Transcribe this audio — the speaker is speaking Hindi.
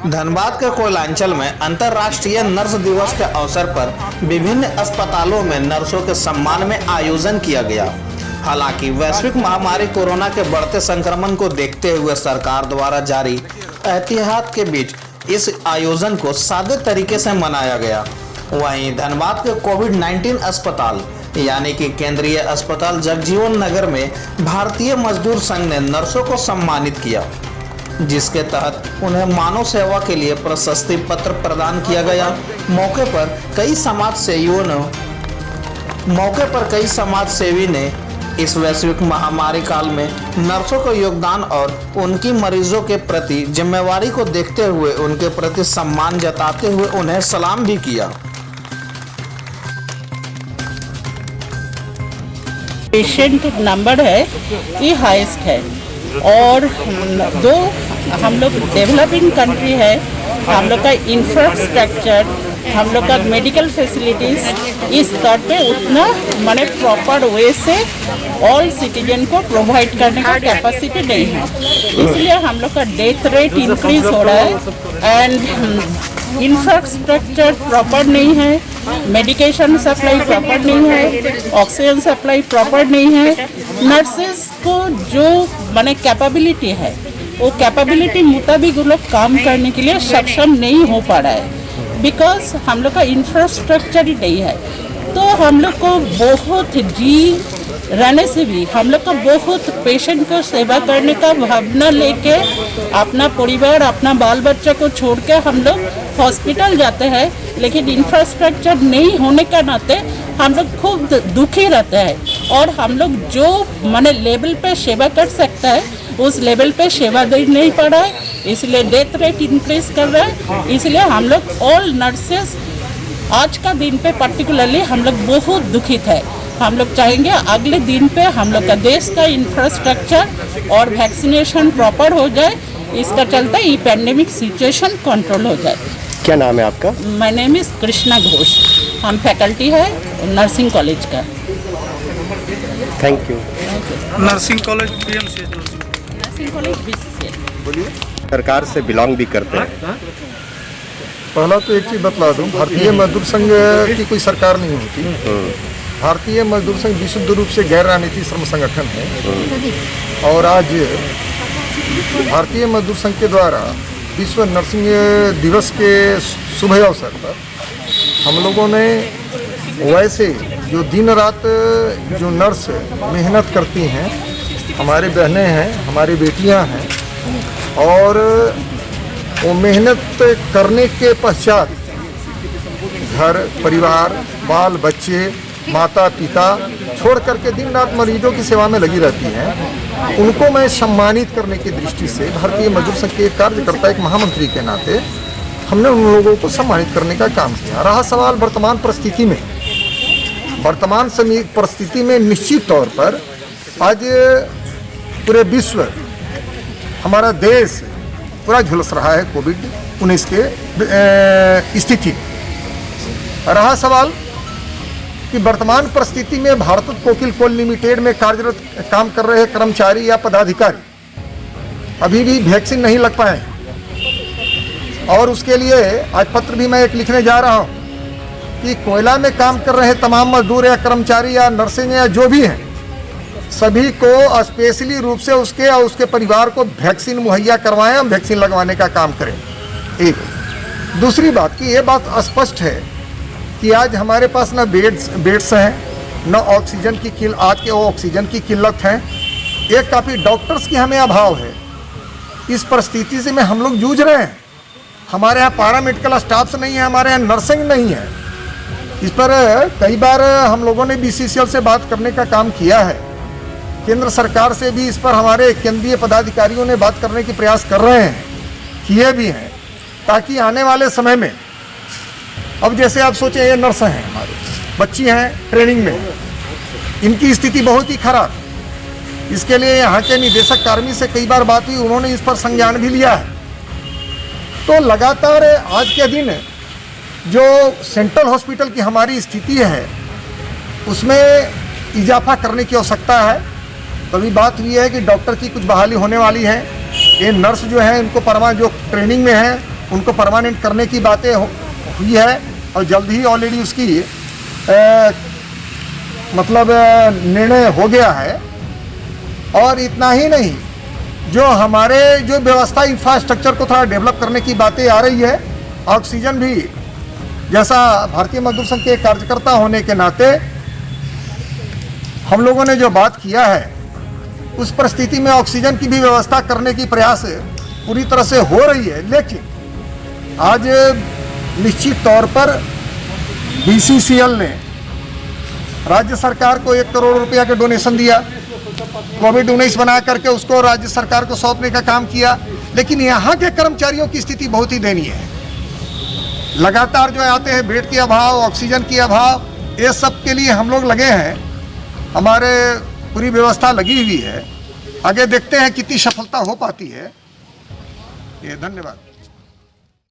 धनबाद के कोयलांचल में अंतर्राष्ट्रीय नर्स दिवस के अवसर पर विभिन्न अस्पतालों में नर्सों के सम्मान में आयोजन किया गया। हालांकि वैश्विक महामारी कोरोना के बढ़ते संक्रमण को देखते हुए सरकार द्वारा जारी एहतियात के बीच इस आयोजन को सादे तरीके से मनाया गया। वहीं धनबाद के कोविड-19 अस्पताल यानी कि केंद्रीय अस्पताल जगजीवन नगर में भारतीय मजदूर संघ ने नर्सों को सम्मानित किया, जिसके तहत उन्हें मानव सेवा के लिए प्रशस्ति पत्र प्रदान किया गया। मौके पर कई समाज सेवी ने इस वैश्विक महामारी काल में नर्सों को योगदान और उनकी मरीजों के प्रति जिम्मेवारी को देखते हुए उनके प्रति सम्मान जताते हुए उन्हें सलाम भी किया। पेशेंट नंबर है ये हाईएस्ट है और दो हम लोग डेवलपिंग कंट्री है, हम लोग का इंफ्रास्ट्रक्चर, हम लोग का मेडिकल फैसिलिटीज इस स्तर पे उतना माने प्रॉपर वे से ऑल सिटीजन को प्रोवाइड करने का कैपेसिटी नहीं है, इसलिए हम लोग का डेथ रेट इंक्रीज हो रहा है एंड इंफ्रास्ट्रक्चर प्रॉपर नहीं है, मेडिकेशन सप्लाई प्रॉपर नहीं है, ऑक्सीजन सप्लाई प्रॉपर नहीं है। नर्सेस को जो माने कैपेबिलिटी है वो कैपेबिलिटी मुताबिक वो लोग काम करने के लिए सक्षम नहीं हो पा रहा है, बिकॉज हम लोग का इंफ्रास्ट्रक्चर ही नहीं है। तो हम लोग को बहुत जी रहने से भी हम लोग का बहुत पेशेंट को सेवा करने का भावना लेके अपना परिवार अपना बाल बच्चा को छोड़ के हम लोग हॉस्पिटल जाते हैं, लेकिन इंफ्रास्ट्रक्चर नहीं होने के नाते हम लोग खूब दुखी रहते हैं और हम लोग जो माने लेवल पे सेवा कर सकता है उस लेवल पे सेवा दे नहीं पा रहा है, इसलिए डेथ रेट इंक्रीज कर रहा है। इसलिए हम लोग ऑल नर्सेस आज का दिन पे पर्टिकुलरली हम लोग बहुत दुखित है। हम लोग चाहेंगे अगले दिन पे हम लोग का देश का इंफ्रास्ट्रक्चर और वैक्सीनेशन प्रॉपर हो जाए, इसका चलते ये पैंडेमिक सिचुएशन कंट्रोल हो जाए। क्या नाम है आपका? My name is Krishna Ghosh, हम फैकल्टी है नर्सिंग कॉलेज का। Thank you. Nursing college BMC, nursing college BCC. बोलिए। सरकार से बिलोंग भी करते हैं। पहला तो एक चीज़ बतला दूं, भारतीय मजदूर संघ की कोई सरकार नहीं होती। भारतीय मजदूर संघ विशुद्ध रूप से गैर राजनीतिक श्रम संगठन है और आज भारतीय मजदूर संघ के द्वारा विश्व नर्सिंग दिवस के शुभ अवसर पर हम लोगों ने वैसे जो दिन रात जो नर्स मेहनत करती हैं, हमारी बहनें हैं, हमारी बेटियां हैं, और वो मेहनत करने के पश्चात घर परिवार बाल बच्चे माता पिता छोड़ करके दिन रात मरीजों की सेवा में लगी रहती हैं, उनको मैं सम्मानित करने की दृष्टि से भारतीय मजदूर संघ के कार्यकर्ता एक महामंत्री के नाते हमने उन लोगों को सम्मानित करने का काम किया। रहा सवाल वर्तमान परिस्थिति में निश्चित तौर पर आज पूरे विश्व हमारा देश पूरा झुलस रहा है कोविड-19 के स्थिति। रहा सवाल कि वर्तमान परिस्थिति में भारत कोकिल कोल लिमिटेड में कार्यरत काम कर रहे कर्मचारी या पदाधिकारी अभी भी वैक्सीन नहीं लग पाए और उसके लिए आज पत्र भी मैं एक लिखने जा रहा हूं कि कोयला में काम कर रहे तमाम मजदूर या कर्मचारी या नर्सिंग या जो भी हैं, सभी को स्पेशली रूप से उसके और उसके परिवार को वैक्सीन मुहैया करवाएं, हम वैक्सीन लगवाने का काम करें। एक दूसरी बात कि ये बात स्पष्ट है कि आज हमारे पास न बेड्स हैं, न ऑक्सीजन की आज के ऑक्सीजन की किल्लत है, एक काफ़ी डॉक्टर्स की हमें अभाव है। इस परिस्थिति से में हम लोग जूझ रहे हैं। हमारे यहाँ पैरामेडिकल स्टाफ्स नहीं है, हमारे यहाँ नर्सिंग नहीं है। इस पर कई बार हम लोगों ने बीसीसीएल से बात करने का काम किया है, केंद्र सरकार से भी इस पर हमारे केंद्रीय पदाधिकारियों ने बात करने की प्रयास कर रहे हैं, किए भी हैं, ताकि आने वाले समय में अब जैसे आप सोचें ये नर्स हैं, हमारे बच्ची हैं ट्रेनिंग में, इनकी स्थिति बहुत ही खराब। इसके लिए यहाँ के निदेशक कार्मी से कई बार बात हुई, उन्होंने इस पर संज्ञान भी लिया है। तो लगातार आज के दिन जो सेंट्रल हॉस्पिटल की हमारी स्थिति है उसमें इजाफा करने की आवश्यकता है। तभी बात हुई है कि डॉक्टर की कुछ बहाली होने वाली है। ये नर्स जो है इनको जो ट्रेनिंग में है उनको परमानेंट करने की बातें हुई है और जल्द ही ऑलरेडी उसकी मतलब निर्णय हो गया है। और इतना ही नहीं, जो हमारे जो व्यवस्था इंफ्रास्ट्रक्चर को थोड़ा डेवलप करने की बातें आ रही है। ऑक्सीजन भी, जैसा भारतीय मजदूर संघ के कार्यकर्ता होने के नाते हम लोगों ने जो बात किया है, उस परिस्थिति में ऑक्सीजन की भी व्यवस्था करने की प्रयास पूरी तरह से हो रही है। लेकिन आज निश्चित तौर पर BCCL ने राज्य सरकार को 1 करोड़ रुपया का डोनेशन दिया, कोविड-19 बना करके उसको राज्य सरकार को सौंपने का काम किया। लेकिन यहाँ के कर्मचारियों की स्थिति बहुत ही दयनीय है। लगातार जो आते हैं बेड के अभाव, ऑक्सीजन की अभाव, ये सब के लिए हम लोग लगे हैं। हमारे पूरी व्यवस्था लगी हुई है। आगे देखते हैं कितनी सफलता हो पाती है। ये धन्यवाद।